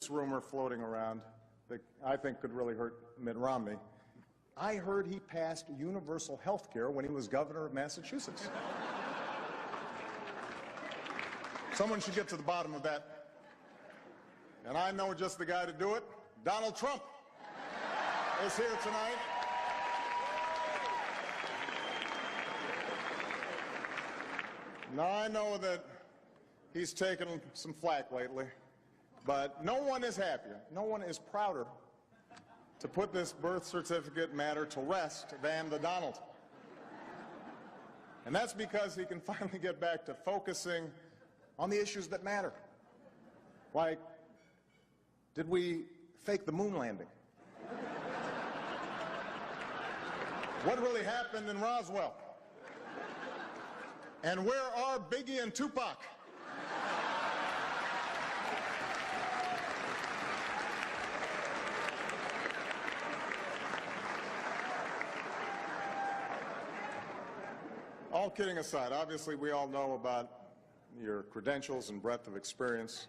rumor floating around that I think could really hurt Mitt Romney. I heard he passed universal health care when he was governor of Massachusetts. Someone should get to the bottom of that. And I know just the guy to do it. Donald Trump is here tonight. Now, I know that he's taken some flack lately, but no one is happier, no one is prouder to put this birth certificate matter to rest than the Donald. And that's because he can finally get back to focusing on the issues that matter. Like, did we fake the moon landing? What really happened in Roswell? And where are Biggie and Tupac? All kidding aside, obviously we all know about your credentials and breadth of experience.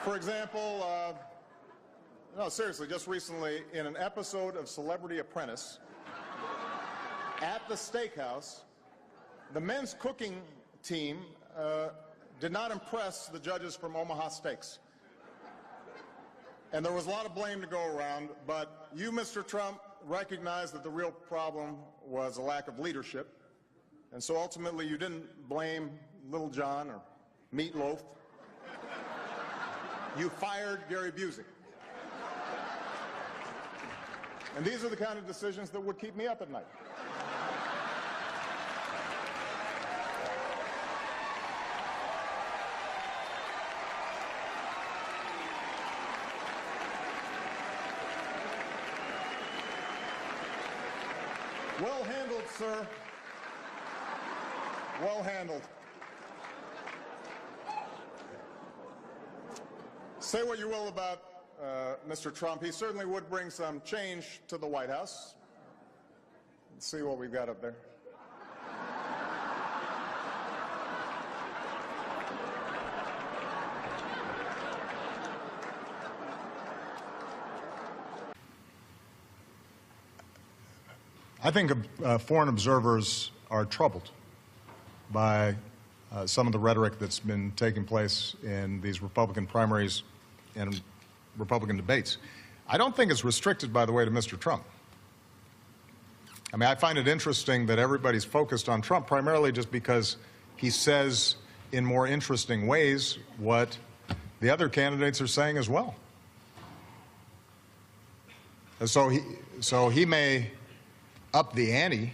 For example, no, seriously, just recently in an episode of Celebrity Apprentice, at the steakhouse, the men's cooking team did not impress the judges from Omaha Steaks. And there was a lot of blame to go around, but you, Mr. Trump, recognized that the real problem was a lack of leadership. And so ultimately you didn't blame Little John or Meatloaf. You fired Gary Busey. And these are the kind of decisions that would keep me up at night. Well handled, sir. Well handled. Say what you will about Mr. Trump. He certainly would bring some change to the White House. Let's see what we've got up there. I think foreign observers are troubled by some of the rhetoric that's been taking place in these Republican primaries and Republican debates. I don't think it's restricted, by the way, to Mr. Trump. I mean, I find it interesting that everybody's focused on Trump primarily just because he says in more interesting ways what the other candidates are saying as well. And so he may up the ante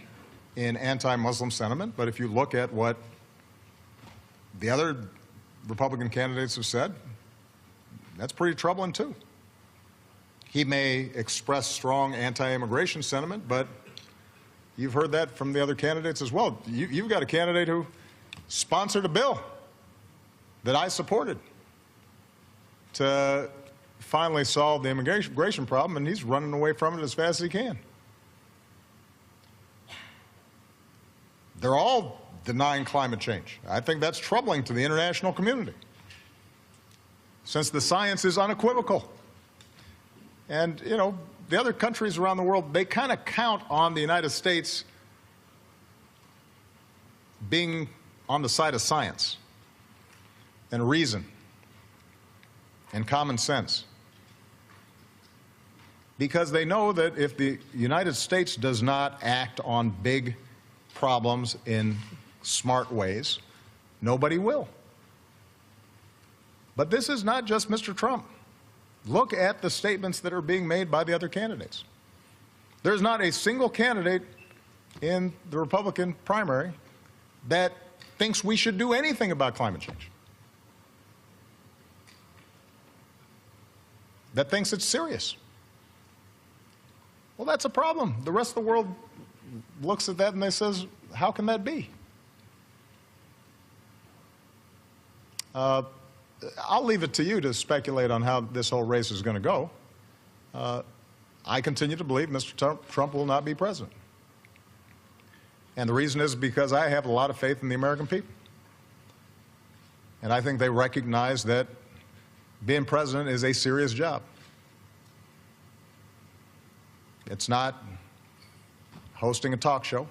in anti-Muslim sentiment, but if you look at what the other Republican candidates have said, that's pretty troubling too. He may express strong anti-immigration sentiment, but you've heard that from the other candidates as well. You've got a candidate who sponsored a bill that I supported to finally solve the immigration problem, and he's running away from it as fast as he can. They're all denying climate change. I think that's troubling to the international community, since the science is unequivocal. And, you know, the other countries around the world, they kind of count on the United States being on the side of science and reason and common sense, because they know that if the United States does not act on big problems in smart ways, nobody will. But this is not just Mr. Trump. Look at the statements that are being made by the other candidates. There's not a single candidate in the Republican primary that thinks we should do anything about climate change, that thinks it's serious. Well, that's a problem. The rest of the world looks at that and they says, how can that be? I'll leave it to you to speculate on how this whole race is going to go. I continue to believe Mr. Trump will not be president. And the reason is because I have a lot of faith in the American people. And I think they recognize that being president is a serious job. It's not hosting a talk show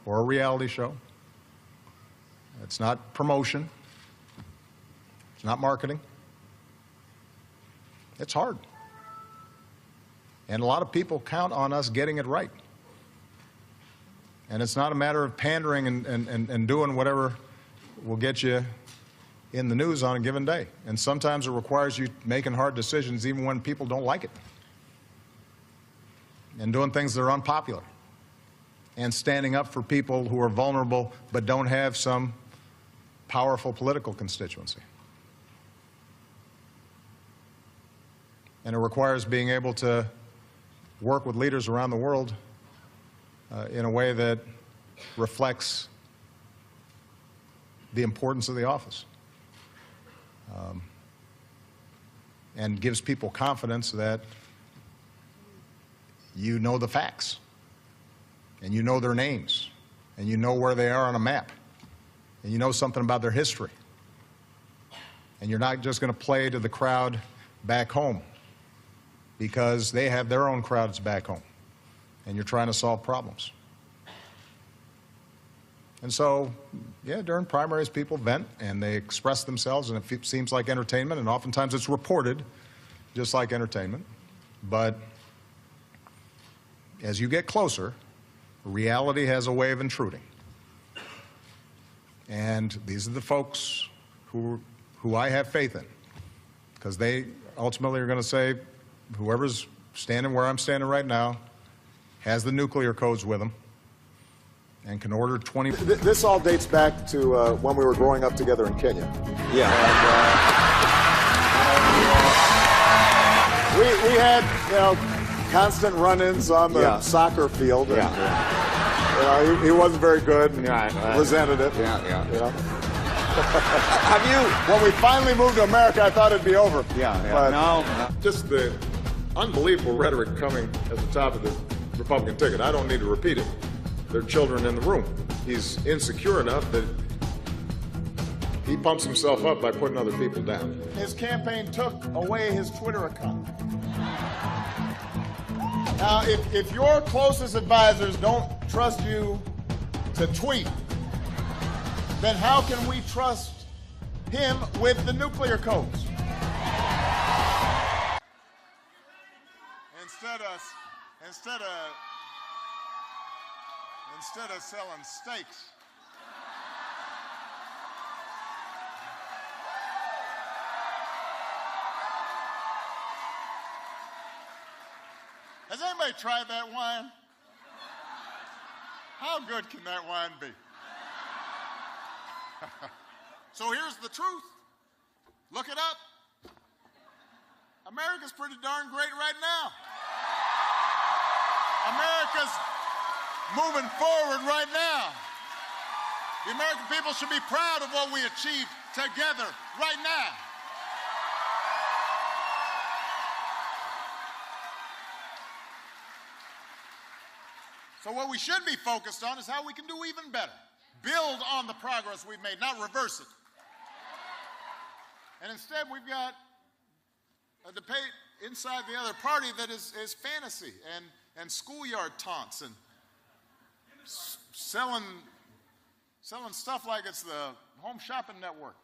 or a reality show. It's not promotion. It's not marketing. It's hard. And a lot of people count on us getting it right. And it's not a matter of pandering and doing whatever will get you in the news on a given day. And sometimes it requires you making hard decisions even when people don't like it. And doing things that are unpopular. And standing up for people who are vulnerable but don't have some powerful political constituency. And it requires being able to work with leaders around the world in a way that reflects the importance of the office and gives people confidence that you know the facts and you know their names and you know where they are on a map and you know something about their history and you're not just going to play to the crowd back home because they have their own crowds back home and you're trying to solve problems. And so, yeah, during primaries people vent and they express themselves and it seems like entertainment and oftentimes it's reported just like entertainment. But as you get closer, reality has a way of intruding. And these are the folks who I have faith in because they ultimately are going to say, whoever's standing where I'm standing right now has the nuclear codes with them and can order 20... This all dates back to when we were growing up together in Kenya. Yeah. And, we had, constant run-ins on the soccer field. And, he wasn't very good and resented it. Have you? When we finally moved to America, I thought it'd be over. But no. Just the unbelievable rhetoric coming at the top of the Republican ticket. I don't need to repeat it. There are children in the room. He's insecure enough that he pumps himself up by putting other people down. His campaign took away his Twitter account. Now, if your closest advisors don't trust you to tweet, then how can we trust him with the nuclear codes? Instead of selling steaks, has anybody tried that wine? How good can that wine be? So here's the truth. Look it up. America's pretty darn great right now. America's moving forward right now. The American people should be proud of what we achieved together right now. So what we should be focused on is how we can do even better. Build on the progress we've made, not reverse it. And instead, we've got a debate inside the other party that is fantasy and schoolyard taunts and selling stuff like it's the Home Shopping Network.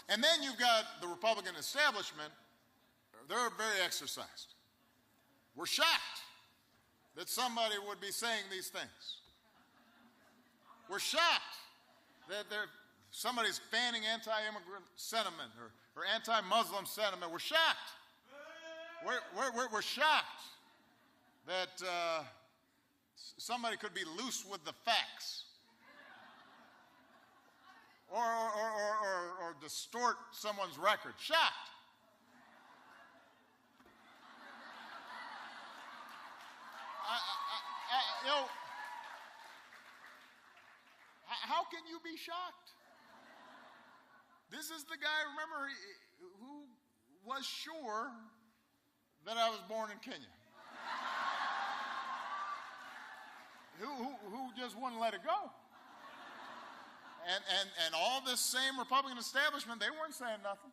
And then you've got the Republican establishment. They're very exercised. We're shocked that somebody would be saying these things. We're shocked that somebody's fanning anti-immigrant sentiment or anti-Muslim sentiment. We're shocked. We're shocked that somebody could be loose with the facts or distort someone's record. Shocked. How can you be shocked? This is the guy, remember, who was sure that I was born in Kenya. who just wouldn't let it go. And all this same Republican establishment, they weren't saying nothing.